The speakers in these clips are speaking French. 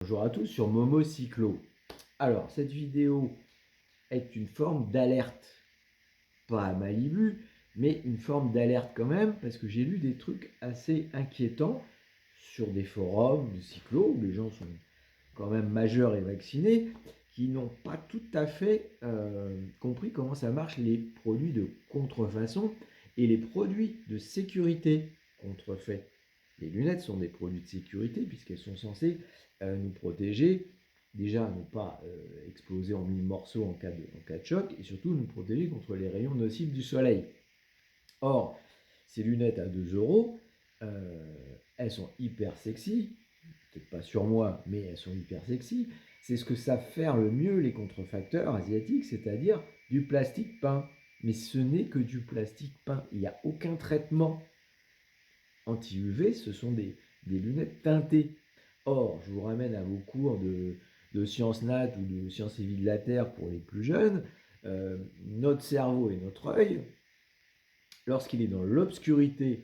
Bonjour à tous sur Momo Cyclo. Alors, cette vidéo est une forme d'alerte, pas à Malibu, mais une forme d'alerte quand même, parce que j'ai lu des trucs assez inquiétants sur des forums de cyclo, où les gens sont quand même majeurs et vaccinés, qui n'ont pas tout à fait compris comment ça marche les produits de contrefaçon et les produits de sécurité contrefaits. Les lunettes sont des produits de sécurité puisqu'elles sont censées nous protéger, déjà ne pas exploser en mille morceaux en cas de choc, et surtout nous protéger contre les rayons nocifs du soleil. Or, ces lunettes à 2 euros, elles sont hyper sexy, peut-être pas sur moi, mais elles sont hyper sexy. C'est ce que savent faire le mieux les contrefacteurs asiatiques, c'est-à-dire du plastique peint. Mais ce n'est que du plastique peint. Il n'y a aucun traitement anti-UV, ce sont des lunettes teintées. Or, je vous ramène à vos cours de sciences nat ou de sciences et vie de la Terre pour les plus jeunes. Notre cerveau et notre œil, lorsqu'il est dans l'obscurité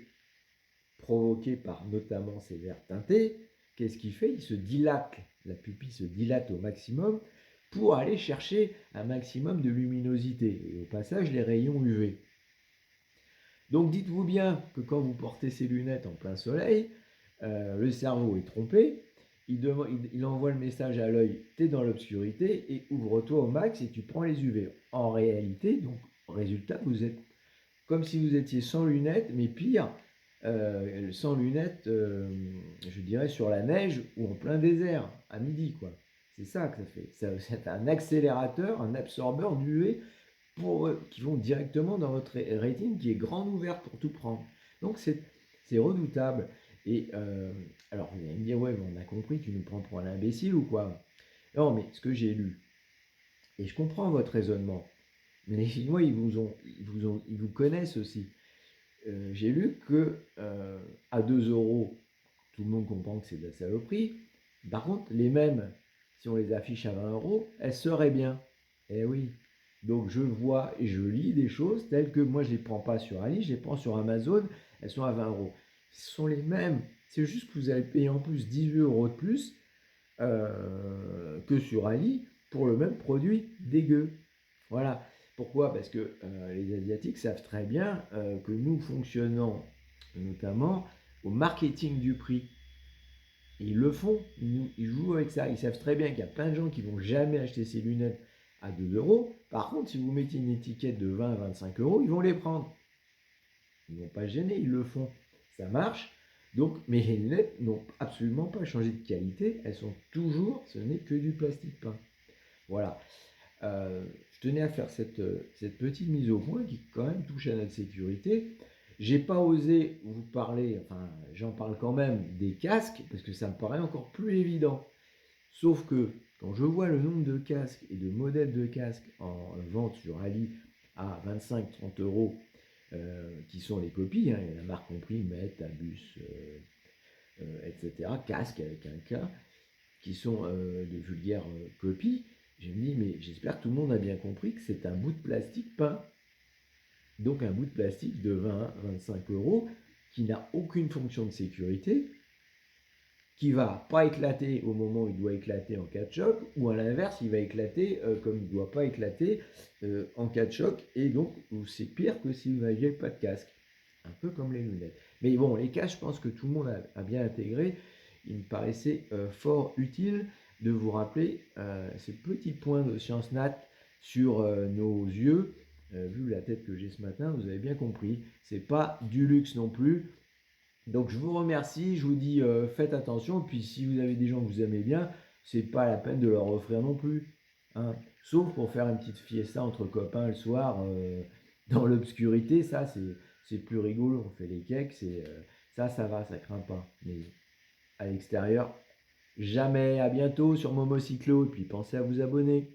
provoquée par notamment ces verres teintés, qu'est-ce qu'il fait? Il se dilate, la pupille se dilate au maximum pour aller chercher un maximum de luminosité et au passage les rayons UV. Donc dites-vous bien que quand vous portez ces lunettes en plein soleil, le cerveau est trompé, il envoie le message à l'œil, t'es dans l'obscurité et ouvre-toi au max et tu prends les UV. En réalité, donc résultat, vous êtes comme si vous étiez sans lunettes, mais pire, sans lunettes, je dirais sur la neige ou en plein désert, à midi, quoi. C'est ça que ça fait. C'est un accélérateur, un absorbeur d'UV qui vont directement dans votre rétine qui est grande ouverte pour tout prendre. Donc c'est redoutable. Et alors vous allez me dire, ouais, mais on a compris, tu nous prends pour un imbécile ou quoi? Non, mais ce que j'ai lu, et je comprends votre raisonnement, mais les Chinois, ils vous connaissent aussi. J'ai lu que à 2 euros, tout le monde comprend que c'est de la saloperie. Par contre, les mêmes, si on les affiche à 20 euros, elles seraient bien. Eh oui. Donc je vois et je lis des choses telles que moi je ne les prends pas sur Ali, je les prends sur Amazon, elles sont à 20 euros. Ce sont les mêmes. C'est juste que vous allez payer en plus 18 euros de plus que sur Ali pour le même produit dégueu. Voilà. Pourquoi? Parce que les Asiatiques savent très bien que nous fonctionnons notamment au marketing du prix. Et ils le font, ils jouent avec ça. Ils savent très bien qu'il y a plein de gens qui vont jamais acheter ces lunettes à 2 euros. Par contre, si vous mettez une étiquette de 20 à 25 euros, ils vont les prendre. Ils ne vont pas se gêner, ils le font. Ça marche. Donc, mais les lunettes n'ont absolument pas changé de qualité. Elles sont toujours, ce n'est que du plastique peint. Voilà. Je tenais à faire cette petite mise au point qui quand même touche à notre sécurité. J'ai pas osé vous parler, enfin j'en parle quand même, des casques, parce que ça me paraît encore plus évident. Sauf que quand je vois le nombre de casques et de modèles de casques en vente sur Ali à 25-30 euros, qui sont les copies, hein, la marque compris, Met, Abus, etc., casques avec un K, qui sont de vulgaires copies, je me dis, mais j'espère que tout le monde a bien compris que c'est un bout de plastique peint. Donc un bout de plastique de 20-25 euros qui n'a aucune fonction de sécurité, qui va pas éclater au moment où il doit éclater en cas de choc, ou à l'inverse, il va éclater comme il ne doit pas éclater en cas de choc, et donc c'est pire que si vous n'aviez pas de casque. Un peu comme les lunettes. Mais bon, les casques, je pense que tout le monde a bien intégré. Il me paraissait fort utile de vous rappeler ces petits points de science nat sur nos yeux. Vu la tête que j'ai ce matin, vous avez bien compris. C'est pas du luxe non plus. Donc je vous remercie, je vous dis faites attention, puis si vous avez des gens que vous aimez bien, c'est pas la peine de leur offrir non plus. Hein. Sauf pour faire une petite fiesta entre copains le soir dans l'obscurité, ça c'est plus rigolo, on fait les cakes, ça va, ça craint pas. Mais à l'extérieur, jamais, à bientôt sur Momocyclo, et puis pensez à vous abonner.